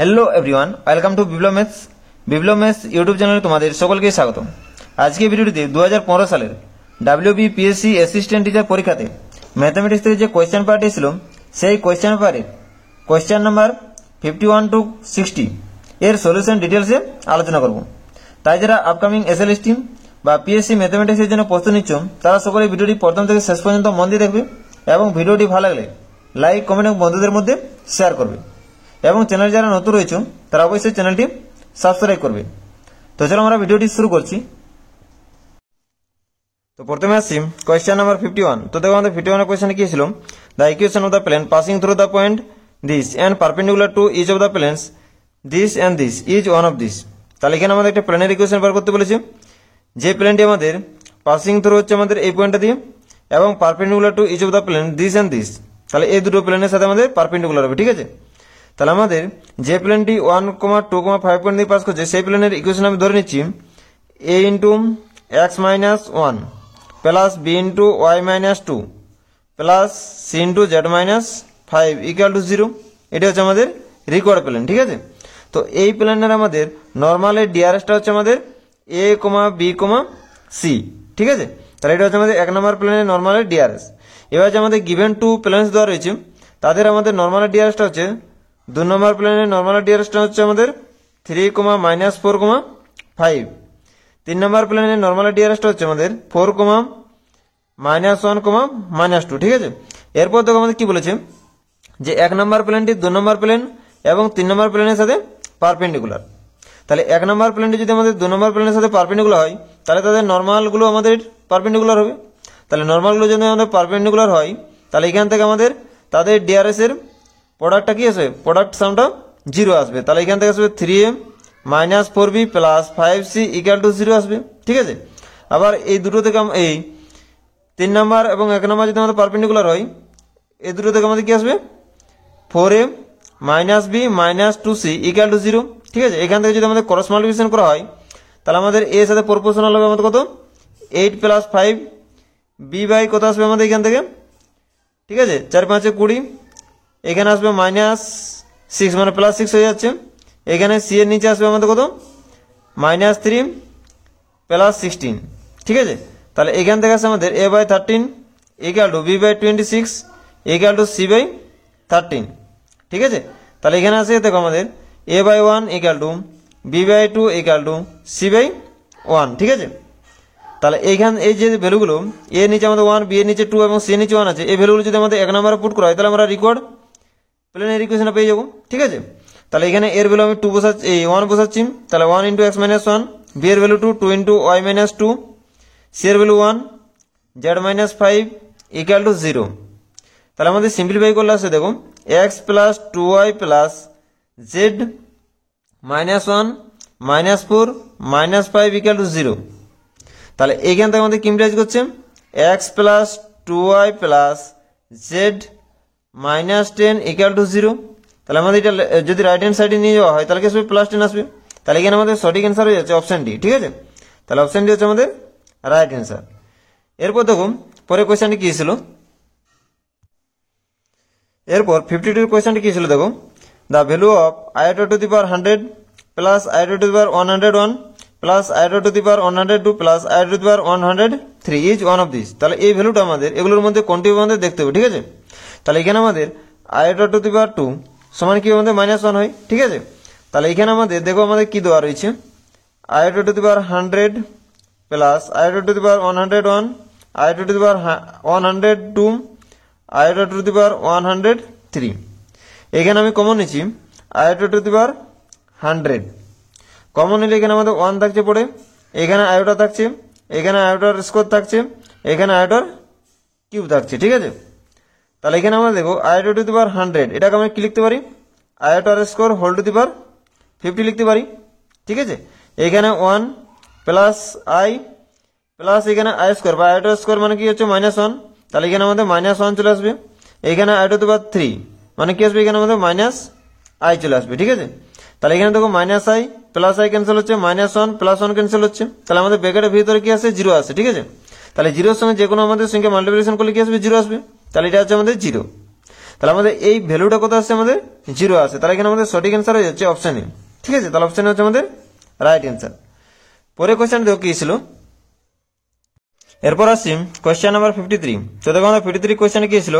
Hello everyone welcome to Biplab maths YouTube চ্যানেলে তোমাদের সকলকে স্বাগত। আজকে ভিডিওটিতে 2015 সালের WBPSC অ্যাসিস্ট্যান্ট টিচার পরীক্ষাতে ম্যাথমেটিক্স থেকে যে কোয়েশ্চেন পেপারটি ছিল সেই কোয়েশ্চেন পেপারের কোয়েশ্চেন নাম্বার 51 to 60 এর সলিউশন ডিটেইলসে আলোচনা করব। তাই যারা আপকামিং এসএলএসটি বা পিএসসি ম্যাথমেটিক্সের জন্য প্রস্তুতি নিচ্ছ তারা সকলে ভিডিওটি প্রথম থেকে শেষ পর্যন্ত মন দিয়ে দেখবে এবং ভিডিওটি ভালো লাগলে লাইক কমেন্ট এবং বন্ধুদের মধ্যে শেয়ার করবে এবং চ্যানেল যারা নতুন রয়েছে তারা অবশ্যই চ্যানেলটি সাবস্ক্রাইব করবে। তো চলো আমরা ভিডিওটি শুরু করছি। তো প্রথমে আসছি কোয়েশ্চেন নাম্বার 51। তো দেখো আমাদের 51 কোয়েশ্চেনে কি ছিল, the equation of the plane passing through the point this and perpendicular to each of the planes this and this is one of this. তাহলে এখানে আমাদের একটা প্লেনের ইকুয়েশন বার করতে বলেছে, যে প্লেনটি আমাদের পাসিং থ্রু হচ্ছে আমাদের এই পয়েন্টটা দিয়ে এবং perpendicular to each of the plane this and this, তাহলে এই দুটো প্লেনের সাথে আমাদের পারপেন্ডিকুলার হবে। ঠিক আছে, তাহলে আমাদের যে প্লেনটি 1, 2, 5 পয়েন্ট দিয়ে পাস করছে সেই প্লেনের ইকুয়েশন আমি ধরে নিচ্ছি a into x minus 1 plus b into y minus 2 plus c into z minus 5 equal to 0। এটা হচ্ছে আমাদের রিকোয়ার্ড প্লেন। ঠিক আছে, তো এই প্লেনের আমাদের নর্মালের ডিআরএসটা হচ্ছে আমাদের a, b, c। ঠিক আছে, তাহলে এটা হচ্ছে আমাদের 1 নম্বর প্লেনের নর্মালের ডিআরএস। এবার যে আমাদের গিভেন টু প্লেনস দেওয়া রয়েছে তাদের আমাদের নর্মালের ডিআরএসটা হচ্ছে 2 নম্বর প্লেনের নর্মাল ডিআরএসটা হচ্ছে আমাদের 3, -4, 5। 3 নম্বর প্লেনের নর্মাল ডিআরএসটা হচ্ছে আমাদের 4, -1, -2। ঠিক আছে, এরপর দেখো আমাদের কি বলেছে যে 1 নম্বর প্লেনটি 2 নম্বর প্লেন এবং 3 নম্বর প্লেনের সাথে পারপেন্ডিকুলার। তাহলে 1 নম্বর প্লেনটি যদি আমাদের 2 নম্বর প্লেনের সাথে পারপেন্ডিকুলার হয় তাহলে তাদের নর্মালগুলো আমাদের পারপেন্ডিকুলার হবে। তাহলে নর্মালগুলো যদি আমাদের পারপেন্ডিকুলার হয় তাহলে এখান থেকে আমাদের তাদের ডিআরএস এর প্রোডাক্টটা কি আসবে, প্রোডাক্ট সামটা 0 আসবে। তাহলে এখান থেকে আসবে 3a - 4b plus 5c equal to 0 আসবে। ঠিক আছে, আবার এই দুটো থেকে এই 3 নম্বর এবং 1 নম্বর যদি আমাদের পারপেন্ডিকুলার হয় এই দুটো থেকে আমাদের কি আসবে 4a - b - 2c equal to 0। ঠিক আছে, এখান থেকে যদি আমাদের ক্রস মাল্টিপ্লিকেশন করা হয় তাহলে আমাদের a এর সাথে প্রপোর্শনাল হবে আমাদের কত 8 + 5 b বাই কত আসবে আমাদের এখান থেকে। ঠিক আছে, 4, 5, 20 এখানে আসবে -6 মানে +6 হয়ে যাচ্ছে। এখানে সি এর নিচে আসবে আমাদের কত -3 + 16। ঠিক আছে, তাহলে এখান থেকে আসছে আমাদের a/13 equal to b/26 equal to c/13। ঠিক আছে, তাহলে এখানে আসে দেখো আমাদের a/1 equal to b/2 equal to c/1। ঠিক আছে, তাহলে এইখান এই যে ভ্যালুগুলো a এর নিচে আমাদের 1, b এর নিচে 2 এবং c এর নিচে 1 আছে, এই ভ্যালুগুলো যদি আমাদের 1 নম্বরে পুট করা হয় তাহলে আমরা রিকোয়ার্ড প্লেনের ইকুয়েশনটা পেয়ে যাবো। ঠিক আছে, তাহলে এখানে এর ভ্যালু আমি 2 বসাচ্ছি, 1 বসাচ্ছি, তাহলে 1 × x - 1, b এর ভ্যালু 2, 2 × y - 2, c এর ভ্যালু 1, z - 5 ইকুয়াল টু 0। তাহলে আমাদের সিম্পলিফাই করলে আসে দেখো x + 2y + z -1 -4 -5 equal to 0। তাহলে এইখান থেকে আমাদের কি ইমপ্লাইজ করছে x + 2y + z -10 equal to 0। তাহলে আমাদের এটা যদি রাইট হ্যান্ড সাইডে নিয়ে যাওয়া হয় তাহলে কি আসবে +10 আসবে। তাহলে এখানে আমাদের সঠিক অ্যান্সার হয়ে যাচ্ছে অপশন ডি। ঠিক আছে, তাহলে অপশন ডি হচ্ছে আমাদের রাইট অ্যান্সার। এরপর দেখুন পরে কোয়েশ্চেনটি কি ছিল, এরপর 52 কোয়েশ্চেনটি কি ছিল দেখো, the value of i² to the power 100 plus i² to the power 101 plus i² to the power 102 plus i² to the power 103 is one of this. তাহলে এই ভ্যালুটা আমাদের এগুলোর মধ্যে কোনটি আমাদের দেখতে হবে। ঠিক আছে, তাহলে এখানে আমাদের i² টু দি পাওয়ার 2 সমান কি আমাদের -1 হয়। ঠিক আছে, তাহলে এখানে আমাদের দেখো আমাদের কি দেওয়া রয়েছে i² to the power 100 plus i² to the power 101 i² to the power 102 i² to the power 103। এখানে আমি কমন নিচ্ছি i² to the power 100 common নিলে এখানে আমাদের 1 থাকছে পড়ে, এখানে আয়োটা থাকছে, এখানে আয়োটার স্কোয়ার থাকছে, এখানে আয়োটার কিউব থাকছে। ঠিক আছে, তাহলে এখানে আমরা দেখো i² টু দি পাওয়ার 100 এটাকে আমরা কি লিখতে পারি আয়োটার স্কোয়ার হোল টু দি পাওয়ার 50 লিখতে পারি। ঠিক আছে, এখানে 1 প্লাস i প্লাস এখানে i স্কোয়ার বা আয়োটার স্কোয়ার মানে কি হচ্ছে -1, তাহলে এখানে আমাদের -1 চলে আসবে। এখানে i² টু দি পাওয়ার 3 মানে কি আসবে এখানে আমাদের -i চলে আসবে। ঠিক আছে, তাহলে এখানে দেখো -i প্লাস i ক্যান্সেল হচ্ছে, -1 প্লাস 1 ক্যান্সেল হচ্ছে, তাহলে আমাদের ব্র্যাকেটের ভিতরে কি আসে 0 আসে। ঠিক আছে, তাহলে 0 এর সঙ্গে যে কোনো আমাদের সংখ্যা মাল্টিপ্লিকেশন করলে কি আসবে 0 আসবে, তাহলে এটা হচ্ছে আমাদের 0। তাহলে আমাদের এই ভ্যালুটা কত আসছে, আমাদের 0 আসে। তাহলে এখানে আমাদের সঠিক অ্যান্সার হয়ে যাচ্ছে অপশন এ। ঠিক আছে, তাহলে অপশন হচ্ছে আমাদের রাইট অ্যান্সার। পরে কোয়েশ্চেন দেখো কি ছিল। এরপর আসছি কোয়েশ্চেন নাম্বার 53। তো দেখো আমাদের 53 কোয়েশ্চেনে কি ছিল,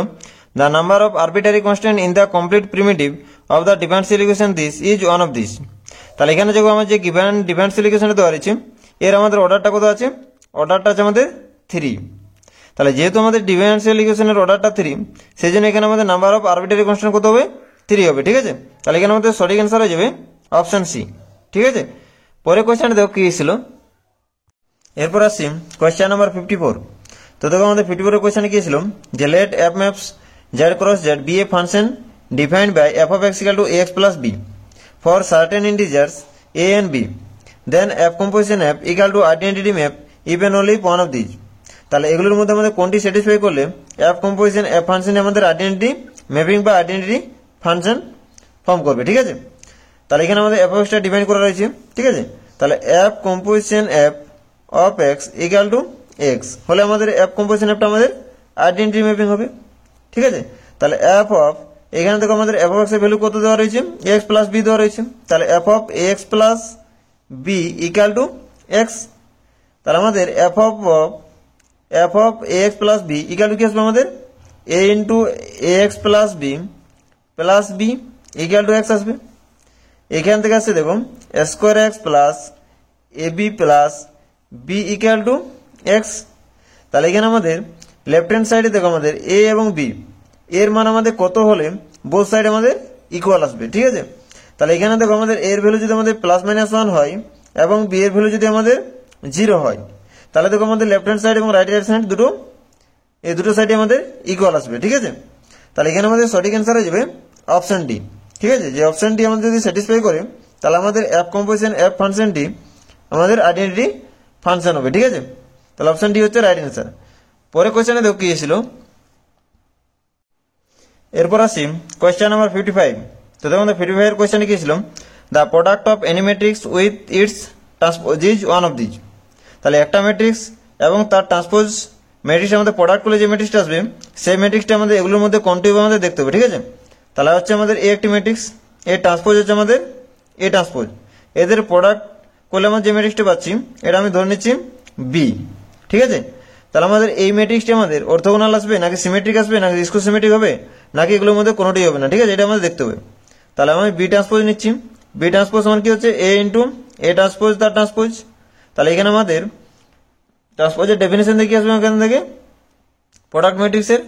the number of arbitrary constant in the complete primitive of the differential equation this is one of this. তাহলে এখানে যখন আমার যে গিভেন ডিফারেন্সিয়াল ইকুয়েশনটা দেওয়া রয়েছে, এর আমাদের অর্ডারটা কত আছে, অর্ডারটা আছে আমাদের 3। তাহলে যেহেতু আমাদের ডিফারেন্সিয়াল ইকুয়েশনের অর্ডারটা 3, সেই জন্য এখানে আমাদের নাম্বার অফ আরবিটারি কনস্ট্যান্ট কত হবে, 3 হবে। ঠিক আছে, তাহলে এখানে আমাদের সঠিক অ্যান্সার হয়ে যাবে অপশন সি। ঠিক আছে, পরে কোয়েশ্চেনটা দেখো কি ছিল। এরপর আসছি কোয়েশ্চেন নাম্বার 54। তো দেখো আমাদের 54 কোয়েশ্চেনে কি ছিল, যে let f maps Z cross Z be a function defined by f of x equal to x plus b for certain integers a and b, then f composition f equal to identity map if and only one of these. তাহলে এগুলোর মধ্যে আমাদের কোনটি satisfy করলে F composition F ফাংশনে আমাদের identity mapping বা identity function form করবে। ঠিক আছে, তাহলে এখানে আমাদের এফ অফ এক্সটা ডিফাইন করা রয়েছে। ঠিক আছে, তাহলে F composition F of x equal to x হলে আমাদের এফ কম্পোজিশন এফটা আমাদের আইডেন্টিটি ম্যাপিং হবে। ঠিক আছে, তাহলে এফ অফ, এখানে দেখো আমাদের এফ অফ এক্স এর ভ্যালু কত দেওয়া রয়েছে, এক্স প্লাস বি দেওয়া রয়েছে। তাহলে F of X plus B equal to X. তাহলে আমাদের F of X plus B equal to কি আসবে, আমাদের A into X plus B equal to X আসবে। এখান থেকে আসছে দেখো square X plus A B plus B equal to X. তাহলে এখানে আমাদের লেফট হ্যান্ড সাইডে দেখো আমাদের এ এবং বি এর মান আমাদের কত হলে বোথ সাইড আমাদের ইকুয়াল আসবে। ঠিক আছে, তাহলে এখানে দেখো আমাদের এর ভ্যালু যদি আমাদের প্লাস মাইনাস 1 হয় এবং বি এর ভ্যালু যদি আমাদের 0 হয়, তাহলে দেখো আমাদের লেফট হ্যান্ড সাইড এবং রাইট হ্যান্ড সাইড এই দুটো সাইডে আমাদের ইকুয়াল আসবে। ঠিক আছে, তাহলে এখানে আমাদের সঠিক অ্যান্সার হয়ে যাবে অপশন ডি। ঠিক আছে, যে অপশন ডি আমাদের যদি স্যাটিসফাই করে, তাহলে আমাদের এফ কম্পোজিশন এফ ফাংশনটি আমাদের আইডেন্টিটি ফাংশন হবে। ঠিক আছে, তাহলে অপশন ডি হচ্ছে রাইট অ্যান্সার। পরে কোয়েশ্চেনে দেখো কি ছিল। এরপর আসি কোয়েশ্চেন নাম্বার 55। তো দেখুন 55 এর কোয়েশ্চেনে কি ছিল, the product of any matrix with its transpose is one of these. তাহলে একটা ম্যাট্রিক্স এবং তার ট্রান্সপোজ ম্যাট্রিক্স আমাদের প্রোডাক্ট করলে যে ম্যাট্রিক্সটা আসবে, সেই ম্যাট্রিক্সটা আমাদের এগুলোর মধ্যে কোনটি হবে আমাদের দেখতে হবে। ঠিক আছে, তাহলে হচ্ছে আমাদের এ একটি ম্যাট্রিক্স, এর ট্রান্সপোজ হচ্ছে আমাদের এ ট্রান্সপোজ। এদের প্রোডাক্ট করলে আমরা যে ম্যাট্রিক্সটা পাচ্ছি এটা আমি ধরে নিচ্ছি বি। ঠিক আছে, তাহলে আমাদের এই ম্যাট্রিক্সটি আমাদের অর্থোগোনাল আসবে নাকি সিমেট্রিক আসবে নাকি স্কোয়ার হবে নাকি এগুলোর মধ্যে কোনোটাই হবে না। ঠিক আছে, এটা আমাদের দেখতে হবে। তাহলে আমি বি ট্রান্সপোজ নিচ্ছি। বি ট্রান্সপোজ আমার কি হচ্ছে এ ইন্টু এ ট্রান্সপোজ তার ট্রান্সপোজ। তাহলে এখানে আমাদের ট্রান্সপোজের ডেফিনেশন দেখে আসবে এখান থেকে প্রোডাক্ট ম্যাট্রিক্সের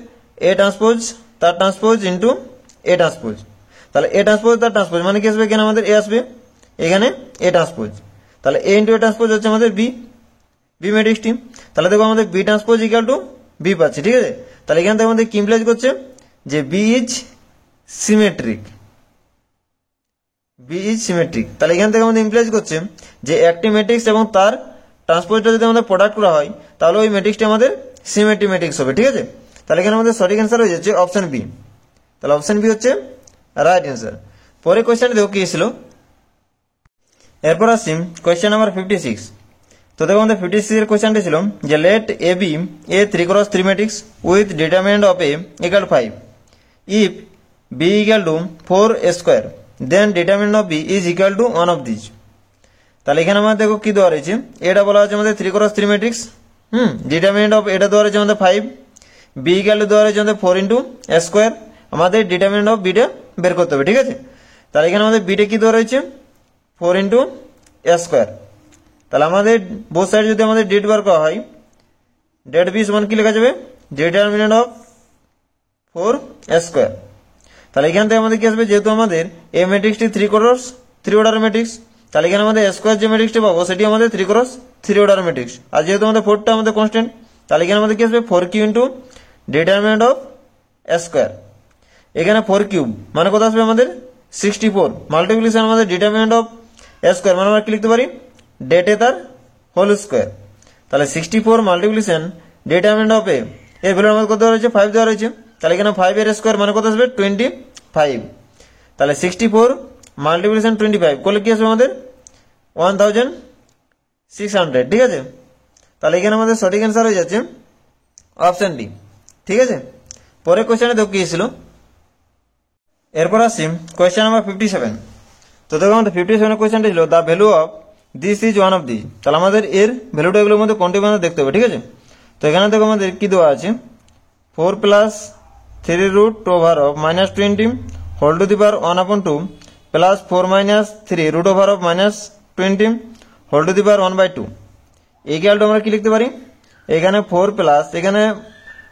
এ ট্রান্সপোজ তার ট্রান্সপোজ ইন্টু এ ট্রান্সপোজ। তাহলে এ ট্রান্সপোজ তার ট্রান্সপোজ মানে কি আসবে, এখানে আমাদের এ আসবে, এখানে এ ট্রান্সপোজ। তাহলে এ ইন্টু এ ট্রান্সপোজ হচ্ছে আমাদের বি ম্যাট্রিক্সটি। তাহলে দেখো আমাদের B transpose equal to B পাচ্ছি। ঠিক আছে, তাহলে এখান থেকে আমাদের কি ইমপ্লাইজ করছে যে বি ইজ সিমেট্রিক। তাহলে এখান থেকে আমাদের ইমপ্লাইজ করছে যে একটি ম্যাট্রিক্স এবং তার ট্রান্সপোজটা যদি আমাদের প্রোডাক্ট করা হয়, তাহলে ওই ম্যাট্রিক্সটি আমাদের সিমেট্রিক ম্যাট্রিক্স হবে। ঠিক আছে, তাহলে এখানে আমাদের সঠিক অ্যান্সার হয়ে যাচ্ছে অপশন বি। তাহলে অপশন বি হচ্ছে রাইট অ্যান্সার। পরে কোয়েশ্চেনটা দেখো কি ছিল। এরপর আসছি কোয়েশ্চেন নাম্বার 56। তো দেখো আমাদের 56 এর কোয়েশ্চেনটা ছিল যে let A be a 3x3 matrix with determinant of A equal 5 if B equal to 4 square then determinant of B is equal to one of these. তাহলে এখানে আমাদের দেখো কি দেওয়া রয়েছে, এটা বলা হচ্ছে আমাদের 3x3 ম্যাট্রিক্স। ডিটারমিনেন্ট অফ এটা দেওয়া রয়েছে আমাদের 5, বি ইকুয়াল টু দেওয়া রয়েছে আমাদের 4 ইন্টু স্কোয়ার। আমাদের ডিটারমিনেন্ট অফ বিটা বের করতে হবে। ঠিক আছে, তাহলে এখানে আমাদের বিটা কি দেওয়া রয়েছে 4 ইন্টু স্কোয়ার। তাহলে আমাদের বোথ সাইড যদি আমাদের ডেট বার করা হয়, ডেট বি সমান কি লেখা যাবে, ডিটারমিনেন্ট অফ 4 স্কোয়ার। তাহলে এখান থেকে আমাদের কি আসবে, যেহেতু আমাদের এই ম্যাট্রিক্সটি 3 অর্ডার ম্যাট্রিক্স, তাহলে এখানে আমাদের স্কোয়ার যে ম্যাট্রিক্সটি পাবো সেটি আমাদের 3x3 অর্ডার ম্যাট্রিক্স। আর যেহেতু আমাদের 4টা আমাদের কনস্ট্যান্ট, তাহলে এখানে আমাদের কি আসবে 4 Q into determinant of square. এখানে 4 কিউব মানে কত আসবে আমাদের 64 মাল্টিপ্লিকেশন আমাদের ডিটারমিনেন্ট অফ স্কোয়ার মানে আমরা কি লিখতে পারি ডেট এ তার হোল স্কোয়ার। তাহলে 64 মাল্টিপ্লিকেশন ডিটারমিনেন্ট অফ এ এর ভ্যালু আমাদের কত দেওয়া রয়েছে 5 দেওয়া রয়েছে। তাহলে এখানে 5 এর স্কোয়ার মানে কত আসবে 25। তাহলে 64 মাল্টিপ্লিকেশন 25 করলে কি আসবে আমাদের 1600। ঠিক আছে, তাহলে এখানে আমাদের সঠিক অ্যান্সার হয়ে যাচ্ছে অপশন ডি। ঠিক আছে, পরে কোশ্চেনে দেখো কি ছিল। এরপর আসছি কোয়েশ্চেন নাম্বার 57। তো দেখো আমাদের 57 কোয়েশ্চেনটা ছিল the value of this is one of this. তাহলে আমাদের এর ভ্যালুটা এগুলোর মধ্যে কোনটি আমাদের দেখতে হবে, ঠিক আছে। তো এখানে দেখো আমাদের কি দেওয়া আছে, 4 plus 3 root over of minus 20 whole to the power 1/2 plus 4 minus 3 root over of minus 20 whole to the power 1/2 equal to আমরা কি লিখতে পারি, এখানে 4 প্লাস এখানে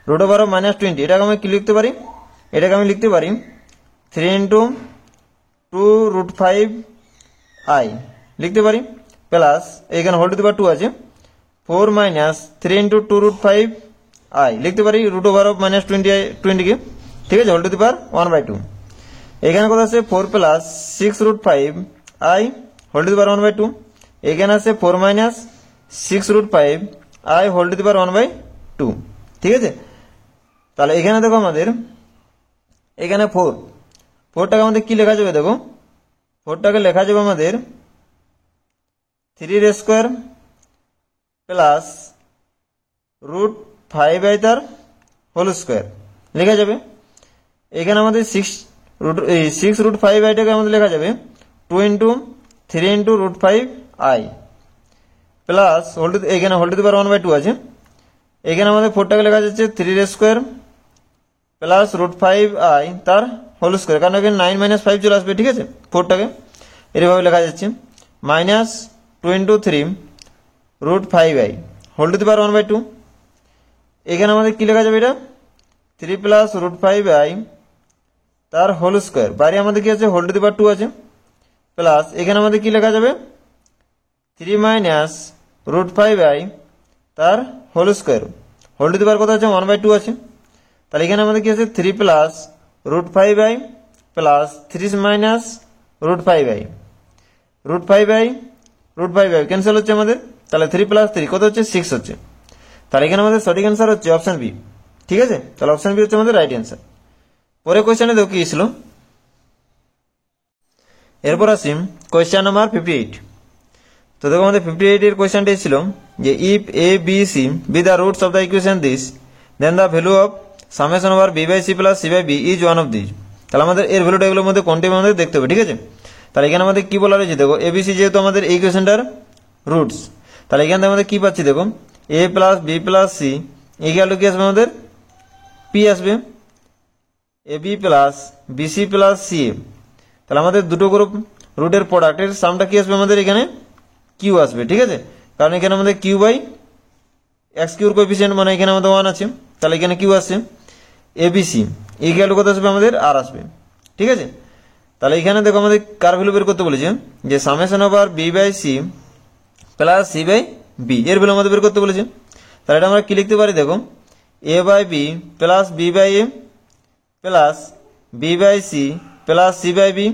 রুট ওভার অফ মাইনাস 20, এটাকে আমি কি লিখতে পারি, এটাকে আমি লিখতে পারি 3 ইন্টু 2 রুট 5 আই লিখতে পারি, প্লাস এখানে হোল টু দি পাওয়ার 2 আছে 4 মাইনাস 3 ইন্টু 2 রুট 5 আই লিখতে পারি রুট ওভার অফ মাইনাস 20 কে, ঠিক আছে, হোল টু দি পাওয়ার 1/2। এখানে কত আছে 4 plus 6 root 5 i whole to the power 1/2, এখানে আছে 4 minus 6 root 5 i whole to the power 1/2, ঠিক আছে। তাহলে এখানে দেখো আমাদের এখানে 4টাকে আমাদের কি লেখা যাবে, দেখো 4টাকে লেখা যাবে আমাদের 3 স্কোয়ার প্লাস রুট 5 বাই তার হোল স্কোয়ার লেখা যাবে। এখানে আমাদের 6 রুট 5 আইটাকে আমাদের লেখা যাবে 2 into 3 into root 5 i plus এখানে হোল টু দি পাওয়ার 1/2 আছে। এখানে আমাদের 4টাকে লেখা যাচ্ছে 3 স্কোয়ার প্লাস রুট 5 আই তার হোল স্কোয়ার, কারণ এখানে 9 মাইনাস 5 চলে আসবে, ঠিক আছে। 4টাকে এরভাবে লেখা যাচ্ছে minus 2 into 3 root 5 i whole to the power 1/2। এখানে আমাদের কি লেখা যাবে, এটা 3 প্লাস রুট 5 আই তার হোল স্কোয়ার, বাইরে আমাদের কি আছে হোল টু দি পাওয়ার 2 আছে, প্লাস এখানে আমাদের কি লেখা যাবে 3 মাইনাস রুট 5 আই তার whole square, whole to the power কত আছে 1/2 আছে। তাহলে এখানে আমাদের কি আছে 3 plus root 5 i plus 3 minus root 5 i, root 5 i root 5 i cancel হচ্ছে আমাদের, তাহলে 3 প্লাস 3 কত হচ্ছে 6 হচ্ছে। তাহলে এখানে আমাদের সঠিক অ্যান্সার হচ্ছে অপশন বি, ঠিক আছে। তাহলে অপশন বি হচ্ছে আমাদের রাইট অ্যান্সার। পরে কোয়েশ্চেনে দেখো কি ছিল, এরপর আসি কোয়েশ্চেন নাম্বার 58। তো দেখো আমাদের 58 এর কোয়েশ্চেনটাই ছিল যে if A B C be the roots of the equation this then the value of summation over B by C plus C by B is one of this. তাহলে আমাদের এর ভ্যালুটা এগুলোর মধ্যে কোনটি আমাদের দেখতে হবে, ঠিক আছে। তাহলে এখানে আমাদের কি বলা রয়েছে, দেখো এবিসি যেহেতু আমাদের এই ইকুয়েশনটার রুটস, তাহলে এখান থেকে আমাদের কি পাচ্ছি, দেখো a plus b plus c equal to কি আসবে আমাদের পি আসবে, a B plus b c plus c a. তাহলে আমাদের দুটো গ্রুপ রুটের প্রোডাক্টের সামটা কি আসবে আমাদের এখানে কিউ আসবে, ঠিক আছে, কারণ এখানে আমাদের কিউ বাই এক্স কিউর কোএফিসিয়েন্ট মানে এখানে আমাদের 1 আছে, তাহলে এখানে কিউ আসছে এবিসি ইকুয়াল টু কত আসবে আমাদের আর আসবে, ঠিক আছে। তাহলে এখানে দেখো আমাদের কার ভ্যালু বের করতে বলেছে, যে summation over B by C plus C by B এর ভ্যালু আমাদের বের করতে বলেছে। তাহলে এটা আমরা কি লিখতে পারি, দেখো a by b plus b by a plus b by C plus C by b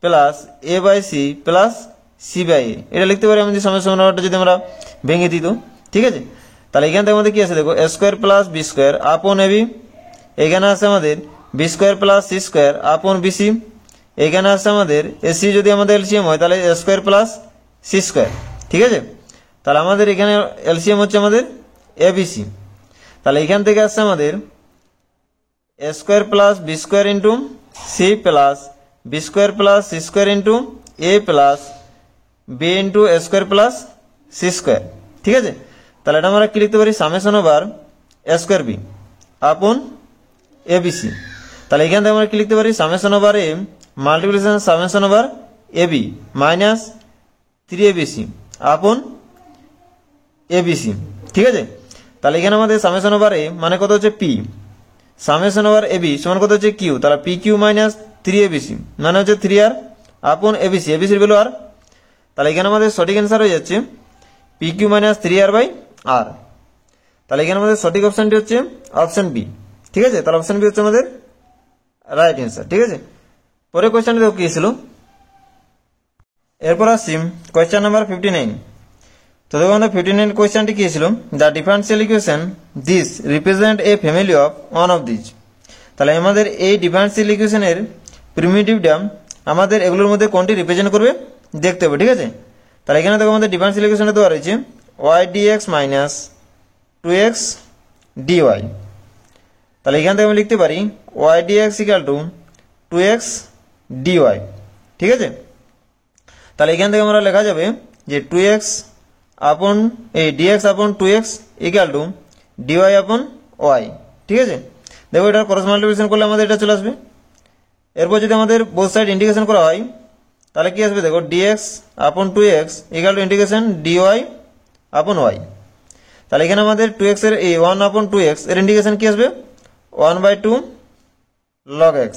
plus a by C plus C by a, এটা লিখতে পারি আমাদের সামেশন ওভারটা যদি আমরা ভেঙে দিত, ঠিক আছে। তাহলে এখান থেকে আমাদের কি আছে, দেখো A square plus B square upon A B, এখানে আছে আমাদের B square plus C square upon BC, এখানে আছে আমাদের এসি যদি আমাদের এলসিএম হয় তাহলে A square plus C square, ঠিক আছে। তাহলে আমাদের এখানে এলসিএম হচ্ছে আমাদের এবিসি, তাহলে এখান থেকে আসছে আমাদের a square plus B square into c plus B square plus C square into a plus b into a square plus C square, ঠিক আছে। তাহলে এটা আমরা কি লিখতে পারি, summation over a square b upon a b c. তাহলে এখান থেকে আমরা কি লিখতে পারি, summation over a multiplication summation over a b minus 3abc upon ABC, ঠিক আছে। তাহলে এখানে আমাদের সামেশন ওভার এ মানে কত হচ্ছে পি, সামেশন ওভার এবি সমান কত হচ্ছে কিউ, তাহলে পি কিউ মাইনাস 3abc মানে হচ্ছে 3r আপন এবিসি, এবিসির ভ্যালু আর। তাহলে এখানে আমাদের সঠিক অ্যান্সার হয়ে যাচ্ছে p q minus 3r by r. তাহলে এখানে আমাদের সঠিক অপশনটি হচ্ছে অপশন বি, ঠিক আছে। তাহলে অপশন বি হচ্ছে আমাদের রাইট অ্যান্সার, ঠিক আছে। পরে কোয়েশ্চেনটি দেখো কি ছিল, এরপর আসছি কোয়েশ্চেন নাম্বার 59। তো দেখো আমাদের 59 কোয়েশ্চেনটি কি ছিল, the differential equation this represent a family of one of this. তাহলে আমাদের এই ডিফারেন্সিয়াল ইকুয়েশনের প্রিমিটিভটা আমাদের এগুলোর মধ্যে কোনটি রিপ্রেজেন্ট করবে দেখতে হবে, ঠিক আছে। তাহলে এখানে দেখো আমাদের ডিফারেন্সিয়াল ইকুয়েশনে দেওয়া রয়েছে Y dx minus 2x dy। তাহলে এখান থেকে আমি লিখতে পারি y dx equal to 2x dy, ঠিক আছে। তাহলে এখান থেকে আমরা লেখা যাবে যে 2x আপন এই dx আপন 2x ইকুয়াল টু dy আপন y, ঠিক আছে। দেখো এটা ক্রস মাল্টিপ্লিকেশন করলে আমাদের এটা চলে আসবে। এরপর যদি আমাদের বোথ সাইড ইন্টিগ্রেশন করা হয় তাহলে কি আসবে, দেখো dx আপন 2x equal to integration dy আপন y। তাহলে এখানে আমাদের 2x এর এই 1 আপন 2x এর ইন্টিগ্রেশন কি আসবে 1/2 log x।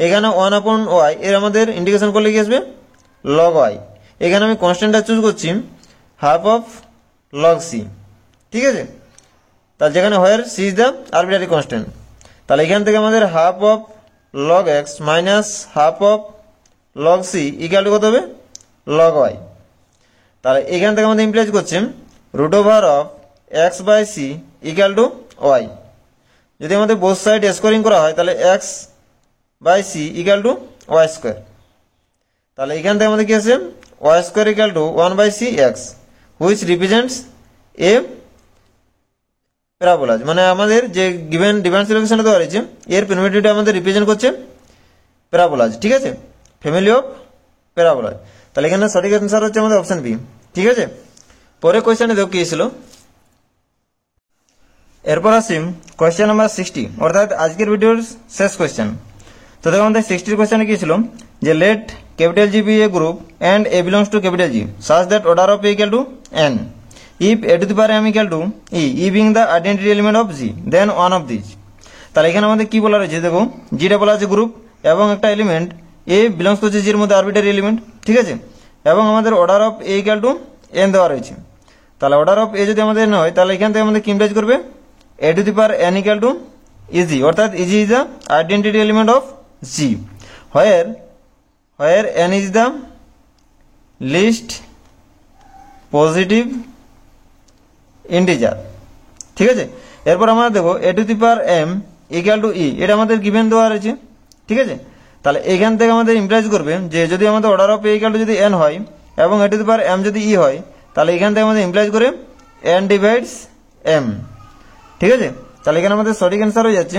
এখানে 1 আপন y এর আমাদের ইন্টিগ্রেশন করলে কি আসবে log y। এখানে আমি কনস্ট্যান্টটা চুজ করছি হাফ অফ log c, ঠিক আছে। তাহলে যেখানে হোয়ার c is the arbitrary constant, তাহলে এখান থেকে আমাদের half of log x minus half of log c equal two কত হবে log y। তাহলে এখান থেকে আমাদের ইমপ্লাইজ করছে root over of x by c equal to y। যদি আমাদের বোথ সাইড স্কোয়ারিং করা হয় তাহলে x by c equal to y square. তাহলে এখান থেকে আমাদের কি আছে y square equal to 1/c x which represents a parabola, মানে আমাদের যে গিভেন ডিফারেন্সিয়াল ইকুয়েশনে দেওয়া রয়েছে এর পেরিমিটারটা আমাদের রিপ্রেজেন্ট করছে প্যারাবোলা, ঠিক আছে, ফ্যামিলি অফ প্যারাবোলা। তাহলে এখানে সঠিক অ্যান্সার হচ্ছে আমাদের অপশন বি, ঠিক আছে। পরে কোয়েশ্চেনে দেখো কি ছিল। এরপর আসি কোয়েশ্চেন নাম্বার 60, অর্থাৎ আজকের ভিডিওর শেষ কোয়েশ্চেন। তো দেখো আমাদের 60 কোয়েশ্চেনে কি ছিল যে let capital G be a group and A belongs to capital G such that order of A equal to n if a to the power m equal to e being the identity element of g then one of these। তাহলে এখানে আমাদের কি বলা রয়েছে, দেখো জিটা বলা আছে group এবং একটা এলিমেন্ট এ বিলংস করছে জির মধ্যে আরবিটারি এলিমেন্ট, ঠিক আছে, এবং আমাদের order of A equal to n দেওয়া রয়েছে। তাহলে অর্ডার অফ এ যদি আমাদের না হয় তাহলে এখান থেকে আমাদের কি ইমপ্লাইজ করবে a to the power n equal to eg, অর্থাৎ eg is the identity element of g where n is the least positive integer, ঠিক আছে। এরপর আমরা দেখো a to the power m equal to e, এটা আমাদের given দেওয়া রয়েছে, ঠিক আছে। তাহলে এখান থেকে আমাদের ইমপ্লাইজ করবে যে যদি আমাদের order of A equal two যদি এন হয় এবং এ টু দি পাওয়ার এম যদি ই হয় তাহলে এখান থেকে আমাদের ইমপ্লাইজ করে এন ডিভাইডস এম, ঠিক আছে। তাহলে এখানে আমাদের সঠিক অ্যান্সার হয়ে যাচ্ছে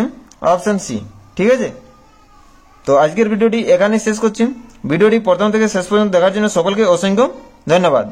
অপশন সি, ঠিক আছে। তো আজকের ভিডিওটি এখানেই শেষ করছি। ভিডিওটি প্রথম থেকে শেষ পর্যন্ত দেখার জন্য সকলকে অসংখ্য ধন্যবাদ।